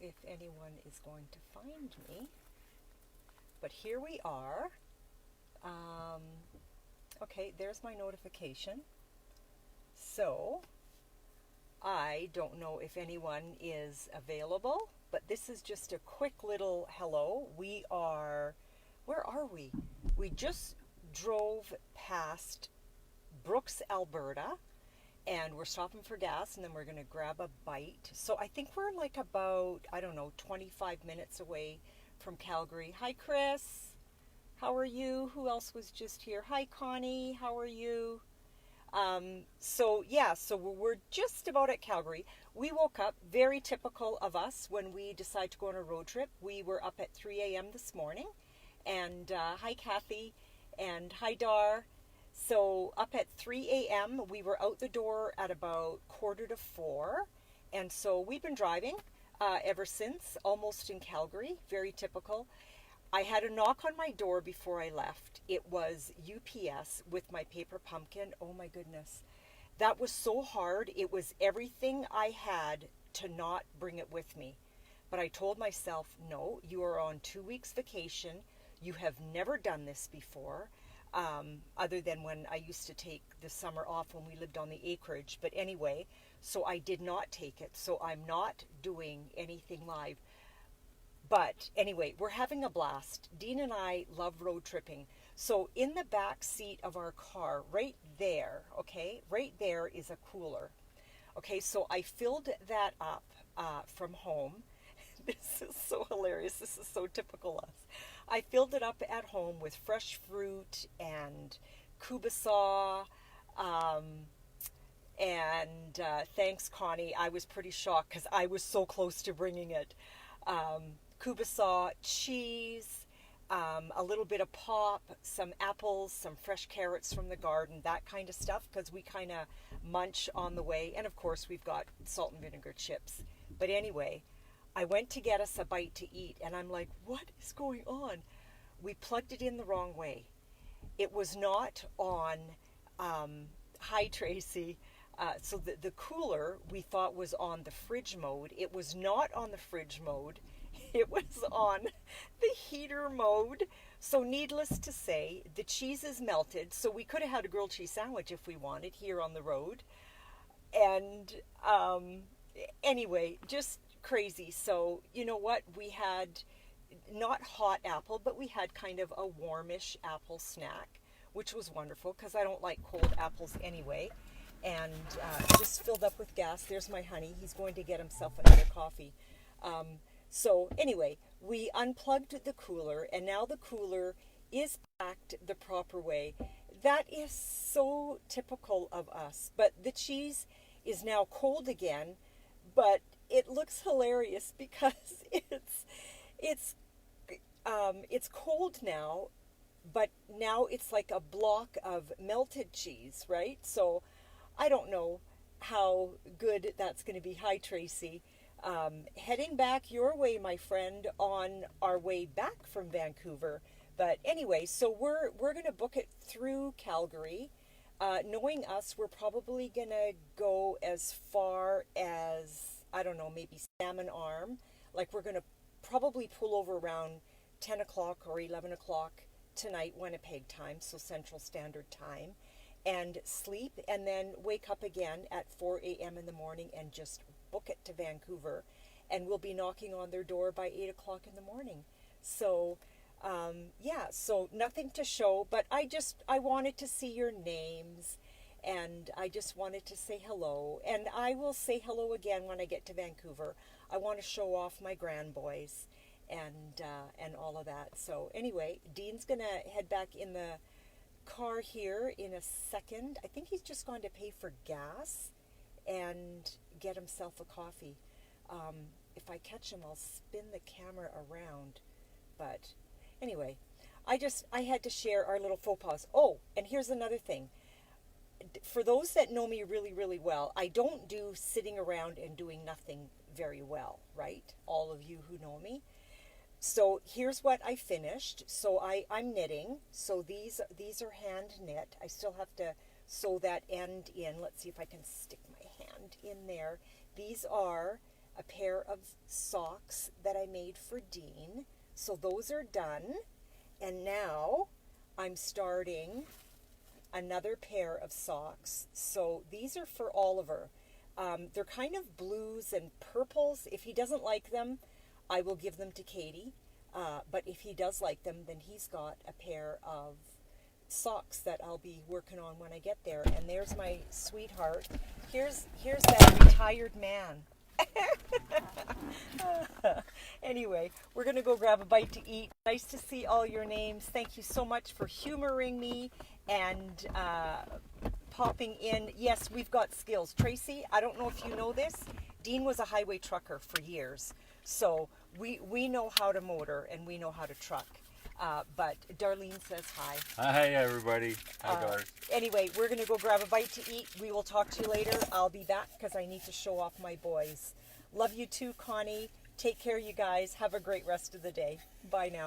if anyone is going to find me, but here we are. Okay, there's my notification. So I don't know if anyone is available, but this is just a quick little hello. Where are we? We just drove past Brooks, Alberta, and we're stopping for gas, and then we're going to grab a bite. So I think we're like about, I don't know, 25 minutes away from Calgary. Hi, Chris. How are you? Who else was just here? Hi, Connie. How are you? So we're just about at Calgary. We woke up, very typical of us when we decide to go on a road trip. We were up at 3 a.m. this morning. And hi, Kathy. And hi, Dar. So up at 3 a.m., we were out the door at about 3:45. And so we've been driving ever since, almost in Calgary, very typical. I had a knock on my door before I left. It was UPS with my paper pumpkin. Oh my goodness. That was so hard. It was everything I had to not bring it with me. But I told myself, no, you are on 2 weeks vacation. You have never done this before. Other than when I used to take the summer off when we lived on the acreage. But anyway, so I did not take it. So I'm not doing anything live. But anyway, we're having a blast. Dean and I love road tripping. So in the back seat of our car, right there, okay, right there is a cooler. Okay, so I filled that up from home. This is so hilarious. This is so typical us. I filled it up at home with fresh fruit and kubassaw. Thanks, Connie. I was pretty shocked because I was so close to bringing it. Kubassaw, cheese, a little bit of pop, some apples, some fresh carrots from the garden, that kind of stuff, because we kind of munch on the way. And of course, we've got salt and vinegar chips. But anyway, I went to get us a bite to eat, and I'm like, what is going on? We plugged it in the wrong way. It was not on, hi Tracy, so the cooler we thought was on the fridge mode. It was not on the fridge mode. It was on the heater mode. So needless to say, the cheese is melted. So we could have had a grilled cheese sandwich if we wanted here on the road. And anyway, just crazy. So you know what? We had not hot apple, but we had kind of a warmish apple snack, which was wonderful because I don't like cold apples anyway. And just filled up with gas. There's my honey. He's going to get himself another coffee. So anyway, we unplugged the cooler, and now the cooler is packed the proper way. That is so typical of us. But the cheese is now cold again, but it looks hilarious because it's cold now, but now it's like a block of melted cheese, right? So I don't know how good that's going to be. Hi, Tracy. Heading back your way, my friend, on our way back from Vancouver. But anyway, so we're going to book it through Calgary. Knowing us, we're probably going to go as far as, I don't know, maybe Salmon Arm. Like we're going to probably pull over around 10 o'clock or 11 o'clock tonight, Winnipeg time, so Central Standard Time, and sleep, and then wake up again at 4 a.m. in the morning and just book it to Vancouver, and we'll be knocking on their door by 8 o'clock in the morning. So so nothing to show, but I wanted to see your names, and I just wanted to say hello, and I will say hello again when I get to Vancouver. I want to show off my grandboys and all of that. So anyway, Dean's gonna head back in the car here in a second. I think he's just going to pay for gas and get himself a coffee. If I catch him, I'll spin the camera around. But anyway, I had to share our little faux pas. Oh, and here's another thing. For those that know me really, really well, I don't do sitting around and doing nothing very well, right? All of you who know me. So here's what I finished. So I'm knitting. So these are hand knit. I still have to sew that end in. Let's see if I can stick my hand in there. These are a pair of socks that I made for Dean. So those are done. And now I'm starting another pair of socks. So these are for Oliver. They're kind of blues and purples. If he doesn't like them, I will give them to Katie. But if he does like them, then he's got a pair of socks that I'll be working on when I get there. And there's my sweetheart. Here's that retired man. Anyway, we're going to go grab a bite to eat. Nice to see all your names. Thank you so much for humoring me and popping in. Yes, we've got skills. Tracy, I don't know if you know this. Dean was a highway trucker for years. So we know how to motor and we know how to truck. But Darlene says hi. Hi, everybody. Hi, Dar. Anyway, we're going to go grab a bite to eat. We will talk to you later. I'll be back because I need to show off my boys. Love you too, Connie. Take care, you guys. Have a great rest of the day. Bye now.